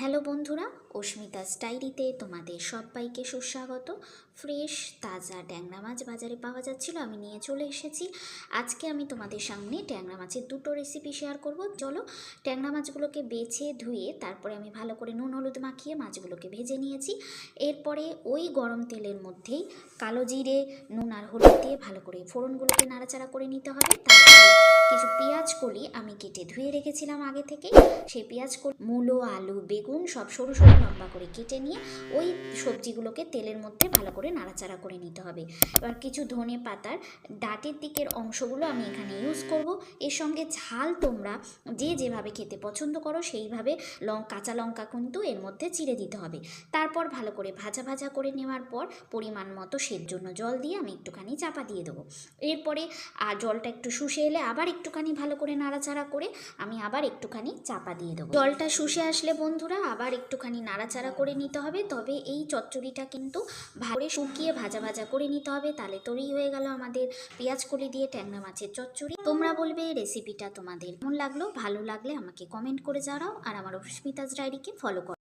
Hello বন্ধুরা, অস্মিতাস ডায়েরিতে তোমাদের সবাইকে সুস্বাগত। ফ্রেশ তাজা ট্যাংরা মাছ বাজারে পাওয়া যাচ্ছিল, আমি নিয়ে চলে এসেছি। আজকে আমি তোমাদের সামনে ট্যাংরা মাছের দুটো রেসিপি শেয়ার করব। চলো, ট্যাংরা মাছগুলোকে বেছে ধুয়ে তারপরে আমি ভালো করে নুন হলুদ মাখিয়ে মাছগুলোকে ভেজে নিয়েছি। এরপরে ওই গরম তেলের মধ্যেই কালো জিরে, নুন আর হলুদ দিয়ে ভালো করে ফোড়নগুলোকে নাড়াচাড়া করে নিতে হবে। তারপরে কিছু পেঁয়াজ কলি আমি কেটে ধুয়ে রেখেছিলাম আগে থেকে, সেই পেঁয়াজ কলি, মূলো, আলু, বেগুন সব সরু সরু লম্বা করে কেটে নিয়ে ওই সবজিগুলোকে তেলের মধ্যে ভালো করে নাড়াচাড়া করে নিতে হবে। এবার কিছু ধনে পাতার ডাঁটের দিকের অংশগুলো আমি এখানে ইউজ করব। এর সঙ্গে ঝাল তোমরা যে যেভাবে খেতে পছন্দ করো সেইভাবে কাঁচা লঙ্কা কিন্তু এর মধ্যে চিড়ে দিতে হবে। তারপর ভালো করে ভাজা ভাজা করে নেওয়ার পর পরিমাণ মতো সের জন্য জল দিয়ে আমি একটুখানি চাপা দিয়ে দেবো। এরপরে জলটা একটু শুষে এলে আবার একটুখানি ভালো করে নাড়াচাড়া করে আমি আবার একটুখানি চাপা দিয়ে দেবো। জলটা শুষে আসলে বন্ধুরা আবার একটুখানি নাড়াচাড়া করে নিতে হবে। তবে এই চচ্চড়িটা কিন্তু ভালো শুকিয়ে ভাজা ভাজা করে নিতে হবে, তাহলে তৈরি হয়ে গেল আমাদের পেঁয়াজ কলি দিয়ে ট্যাংরা মাছের চচ্চড়ি। তোমরা বলবে এই রেসিপিটা তোমাদের কেমন লাগলো, ভালো লাগলে আমাকে কমেন্ট করে জানাও আর আমার অস্মিতাস ডায়েরিকে ফলো করো।